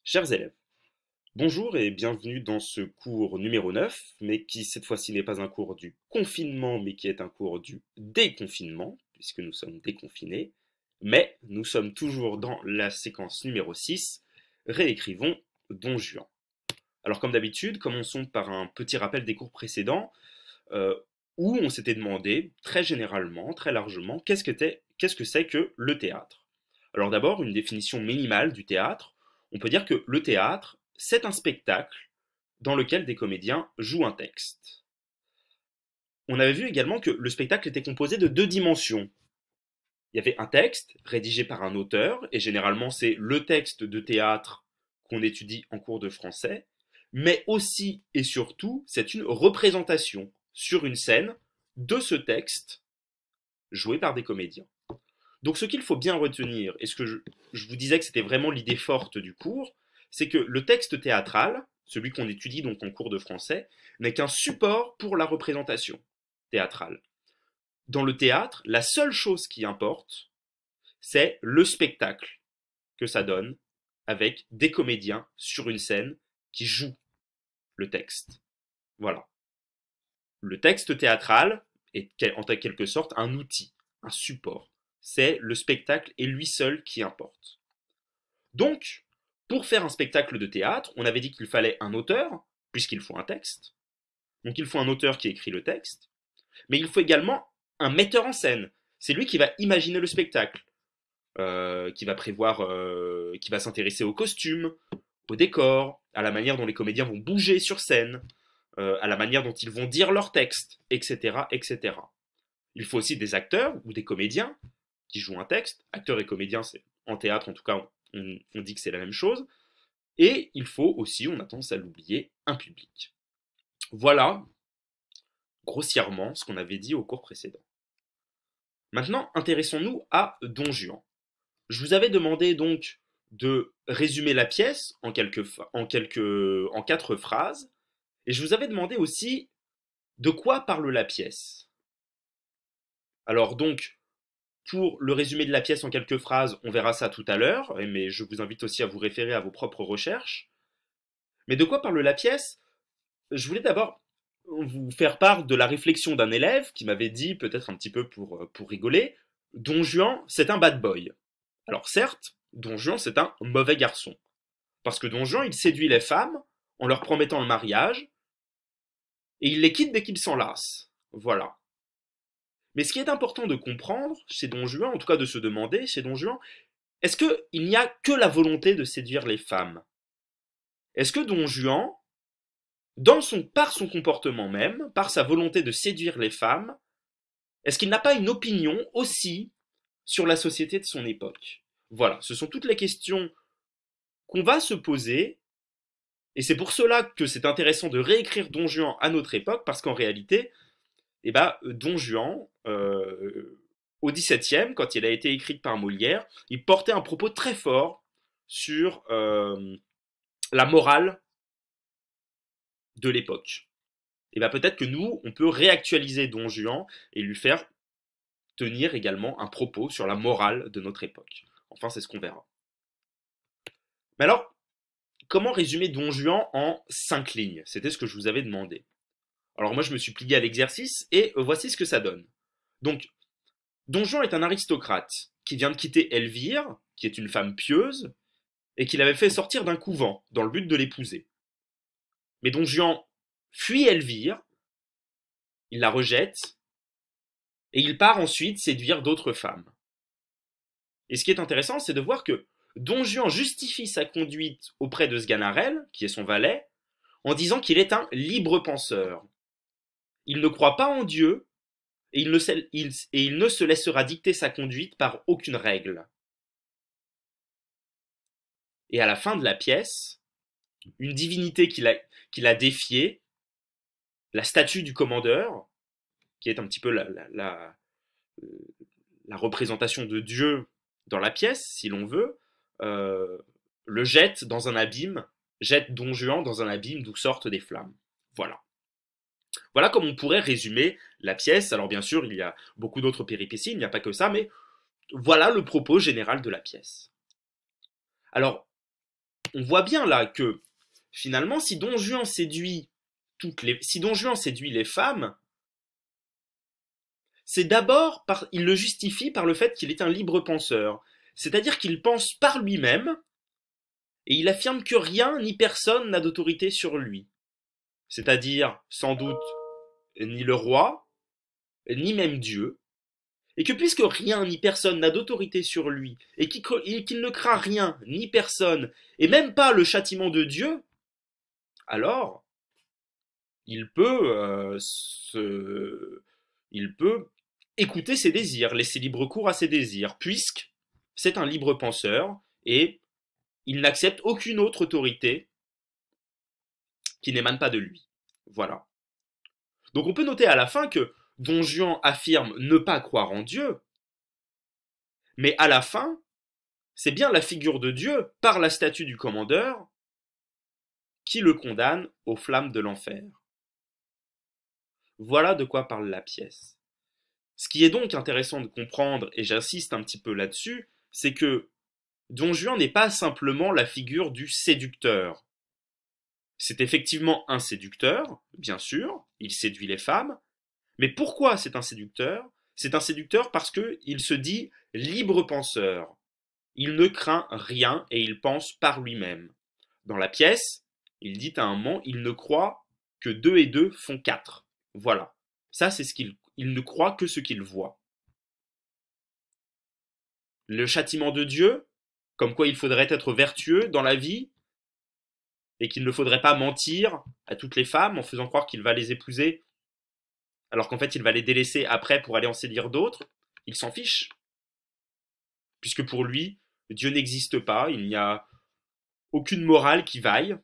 Chers élèves, bonjour et bienvenue dans ce cours numéro 9, mais qui cette fois-ci n'est pas un cours du confinement, mais qui est un cours du déconfinement, puisque nous sommes déconfinés, mais nous sommes toujours dans la séquence numéro 6, réécrivons Don Juan. Alors comme d'habitude, commençons par un petit rappel des cours précédents, euh, où on s'était demandé, très généralement, très largement, qu'est-ce que c'est que le théâtre. Alors d'abord, une définition minimale du théâtre. On peut dire que le théâtre, c'est un spectacle dans lequel des comédiens jouent un texte. On avait vu également que le spectacle était composé de deux dimensions. Il y avait un texte rédigé par un auteur, et généralement c'est le texte de théâtre qu'on étudie en cours de français, mais aussi et surtout, c'est une représentation sur une scène de ce texte joué par des comédiens. Donc ce qu'il faut bien retenir, et ce que je vous disais que c'était vraiment l'idée forte du cours, c'est que le texte théâtral, celui qu'on étudie donc en cours de français, n'est qu'un support pour la représentation théâtrale. Dans le théâtre, la seule chose qui importe, c'est le spectacle que ça donne avec des comédiens sur une scène qui jouent le texte. Voilà. Le texte théâtral est en quelque sorte un outil, un support. C'est le spectacle et lui seul qui importe. Donc, pour faire un spectacle de théâtre, on avait dit qu'il fallait un auteur, puisqu'il faut un texte. Donc il faut un auteur qui écrit le texte, mais il faut également un metteur en scène. C'est lui qui va imaginer le spectacle, qui va prévoir, qui va s'intéresser aux costumes, au décor, à la manière dont les comédiens vont bouger sur scène, à la manière dont ils vont dire leur texte, etc., etc. Il faut aussi des acteurs ou des comédiens qui jouent un texte. Acteurs et comédiens, c'est en théâtre en tout cas, on dit que c'est la même chose. Et il faut aussi, on a tendance à l'oublier, un public. Voilà, grossièrement, ce qu'on avait dit au cours précédent. Maintenant, intéressons-nous à Don Juan. Je vous avais demandé donc de résumer la pièce en quatre phrases, et je vous avais demandé aussi de quoi parle la pièce. Alors donc, pour le résumé de la pièce en quelques phrases, on verra ça tout à l'heure, mais je vous invite aussi à vous référer à vos propres recherches. Mais de quoi parle la pièce? Je voulais d'abord vous faire part de la réflexion d'un élève qui m'avait dit, peut-être un petit peu pour rigoler, Don Juan, c'est un bad boy. Alors certes, Don Juan, c'est un mauvais garçon. Parce que Don Juan, il séduit les femmes en leur promettant le mariage, et il les quitte dès qu'ils s'en lassent. Voilà. Mais ce qui est important de comprendre chez Don Juan, en tout cas de se demander chez Don Juan, est-ce qu'il n'y a que la volonté de séduire les femmes? Est-ce que Don Juan, par son comportement même, par sa volonté de séduire les femmes, est-ce qu'il n'a pas une opinion aussi sur la société de son époque? Voilà, ce sont toutes les questions qu'on va se poser, et c'est pour cela que c'est intéressant de réécrire Don Juan à notre époque, parce qu'en réalité, Don Juan, au XVIIe, quand il a été écrit par Molière, il portait un propos très fort sur la morale de l'époque. Et peut-être que nous, on peut réactualiser Don Juan et lui faire tenir également un propos sur la morale de notre époque. Enfin, c'est ce qu'on verra. Mais alors, comment résumer Don Juan en 5 lignes? C'était ce que je vous avais demandé. Alors moi, je me suis plié à l'exercice et voici ce que ça donne. Donc, Don Juan est un aristocrate qui vient de quitter Elvire, qui est une femme pieuse, et qui l'avait fait sortir d'un couvent dans le but de l'épouser. Mais Don Juan fuit Elvire, il la rejette, et il part ensuite séduire d'autres femmes. Et ce qui est intéressant, c'est de voir que Don Juan justifie sa conduite auprès de Sganarelle, qui est son valet, en disant qu'il est un libre penseur. Il ne croit pas en Dieu, et il ne se laissera dicter sa conduite par aucune règle. Et à la fin de la pièce, une divinité qu'il a défiée, la statue du commandeur, qui est un petit peu la représentation de Dieu dans la pièce, si l'on veut, le jette dans un abîme, jette Don Juan dans un abîme d'où sortent des flammes. Voilà. Voilà comme on pourrait résumer la pièce. Alors bien sûr, il y a beaucoup d'autres péripéties, il n'y a pas que ça, mais voilà le propos général de la pièce. Alors, on voit bien là que finalement, si Don Juan séduit les femmes, c'est d'abord il le justifie par le fait qu'il est un libre penseur. C'est-à-dire qu'il pense par lui-même et il affirme que rien ni personne n'a d'autorité sur lui. C'est-à-dire, sans doute, ni le roi, ni même Dieu. Et que puisque rien ni personne n'a d'autorité sur lui, et qu'il ne craint rien ni personne, et même pas le châtiment de Dieu, alors il peut, il peut écouter ses désirs, laisser libre cours à ses désirs, puisque c'est un libre penseur et il n'accepte aucune autre autorité qui n'émane pas de lui. Voilà. Donc on peut noter à la fin que Don Juan affirme ne pas croire en Dieu, mais à la fin, c'est bien la figure de Dieu, par la statue du commandeur, qui le condamne aux flammes de l'enfer. Voilà de quoi parle la pièce. Ce qui est donc intéressant de comprendre, et j'insiste un petit peu là-dessus, c'est que Don Juan n'est pas simplement la figure du séducteur. C'est effectivement un séducteur, bien sûr, il séduit les femmes, mais pourquoi c'est un séducteur? C'est un séducteur parce qu'il se dit libre penseur. Il ne craint rien et il pense par lui-même. Dans la pièce, il dit à un moment, il ne croit que 2 et 2 font 4. Voilà. Ça, c'est ce qu'il ne croit que ce qu'il voit. Le châtiment de Dieu, comme quoi il faudrait être vertueux dans la vie, et qu'il ne faudrait pas mentir à toutes les femmes en faisant croire qu'il va les épouser, alors qu'en fait il va les délaisser après pour aller en séduire d'autres, il s'en fiche. Puisque pour lui, Dieu n'existe pas, il n'y a aucune morale qui vaille.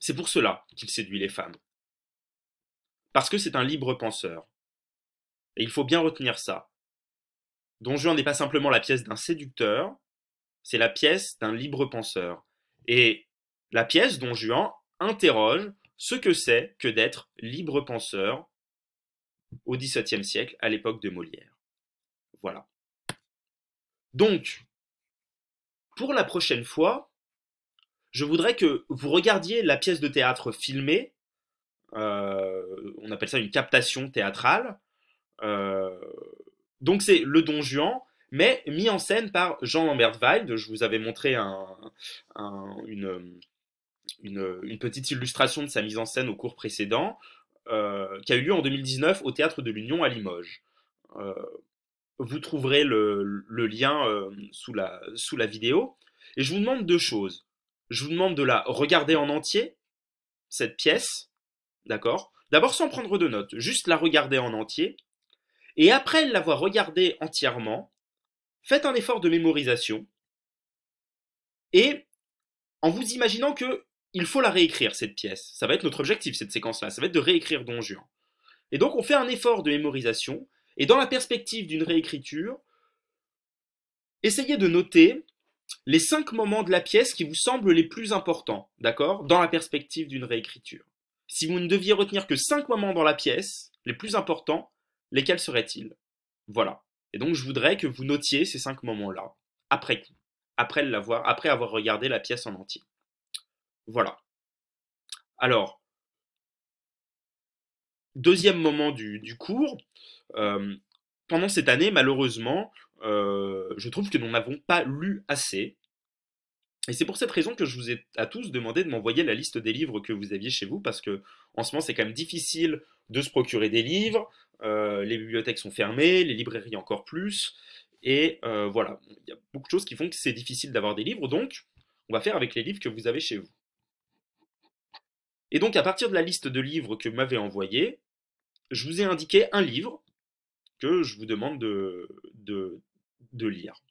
C'est pour cela qu'il séduit les femmes. Parce que c'est un libre penseur. Et il faut bien retenir ça. Don Juan n'est pas simplement la pièce d'un séducteur, c'est la pièce d'un libre penseur. Et la pièce Don Juan interroge ce que c'est que d'être libre penseur au XVIIe siècle, à l'époque de Molière. Voilà. Donc, pour la prochaine fois, je voudrais que vous regardiez la pièce de théâtre filmée. On appelle ça une captation théâtrale. Donc c'est le Don Juan, mais mis en scène par Jean-Lambert Wild. Je vous avais montré une petite illustration de sa mise en scène au cours précédent, qui a eu lieu en 2019 au Théâtre de l'Union à Limoges. Vous trouverez le lien sous la vidéo. Et je vous demande deux choses. Je vous demande de la regarder en entier, cette pièce, d'accord? D'abord sans prendre de notes, juste la regarder en entier. Et après l'avoir regardée entièrement, faites un effort de mémorisation. Et en vous imaginant que il faut la réécrire, cette pièce. Ça va être notre objectif, cette séquence-là. Ça va être de réécrire Don Juan. Et donc on fait un effort de mémorisation. Et dans la perspective d'une réécriture, essayez de noter les 5 moments de la pièce qui vous semblent les plus importants, d'accord? Dans la perspective d'une réécriture. Si vous ne deviez retenir que 5 moments dans la pièce, les plus importants, lesquels seraient-ils? Voilà. Et donc je voudrais que vous notiez ces 5 moments-là, après coup, après avoir regardé la pièce en entier. Voilà. Alors, deuxième moment du cours, pendant cette année, malheureusement, je trouve que nous n'avons pas lu assez. Et c'est pour cette raison que je vous ai à tous demandé de m'envoyer la liste des livres que vous aviez chez vous, parce que en ce moment c'est quand même difficile de se procurer des livres, les bibliothèques sont fermées, les librairies encore plus, et voilà, il y a beaucoup de choses qui font que c'est difficile d'avoir des livres, donc on va faire avec les livres que vous avez chez vous. Et donc à partir de la liste de livres que vous m'avez envoyé, je vous ai indiqué un livre que je vous demande de lire.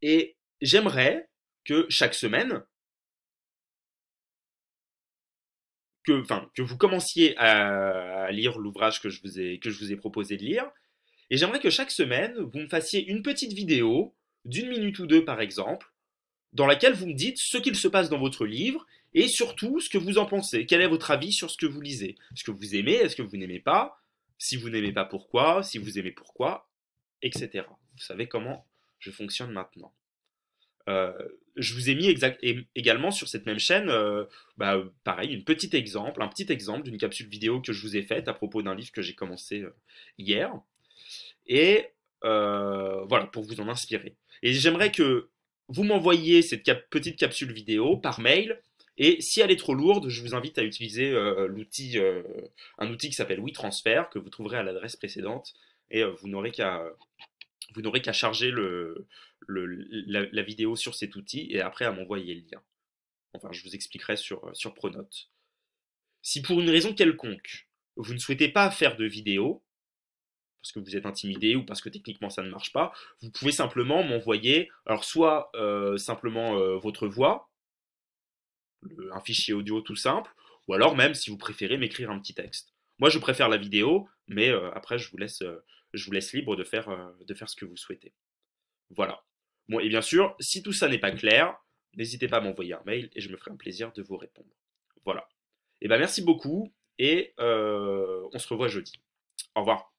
Et j'aimerais que chaque semaine, que vous commenciez à lire l'ouvrage que je vous ai proposé de lire, et j'aimerais que chaque semaine, vous me fassiez une petite vidéo, d'1 minute ou deux par exemple, dans laquelle vous me dites ce qu'il se passe dans votre livre, et surtout ce que vous en pensez. Quel est votre avis sur ce que vous lisez? Est-ce que vous aimez? Est-ce que vous n'aimez pas? Si vous n'aimez pas, pourquoi? Si vous aimez, pourquoi? Etc. vous savez comment je fonctionne maintenant. Je vous ai mis également sur cette même chaîne, pareil, un petit exemple d'une capsule vidéo que je vous ai faite à propos d'un livre que j'ai commencé hier. Et voilà, pour vous en inspirer. Et j'aimerais que vous m'envoyiez cette petite capsule vidéo par mail. Et si elle est trop lourde, je vous invite à utiliser un outil qui s'appelle WeTransfer, que vous trouverez à l'adresse précédente. Et vous n'aurez qu'à charger la vidéo sur cet outil et après à m'envoyer le lien. Enfin, je vous expliquerai sur Pronote. Si pour une raison quelconque, vous ne souhaitez pas faire de vidéo, parce que vous êtes intimidé ou parce que techniquement ça ne marche pas, vous pouvez simplement m'envoyer, alors soit simplement votre voix, un fichier audio tout simple, ou alors même si vous préférez m'écrire un petit texte. Moi je préfère la vidéo, mais après je vous laisse libre de faire ce que vous souhaitez. Voilà. Bon, et bien sûr, si tout ça n'est pas clair, n'hésitez pas à m'envoyer un mail et je me ferai un plaisir de vous répondre. Voilà. Et ben merci beaucoup et on se revoit jeudi. Au revoir.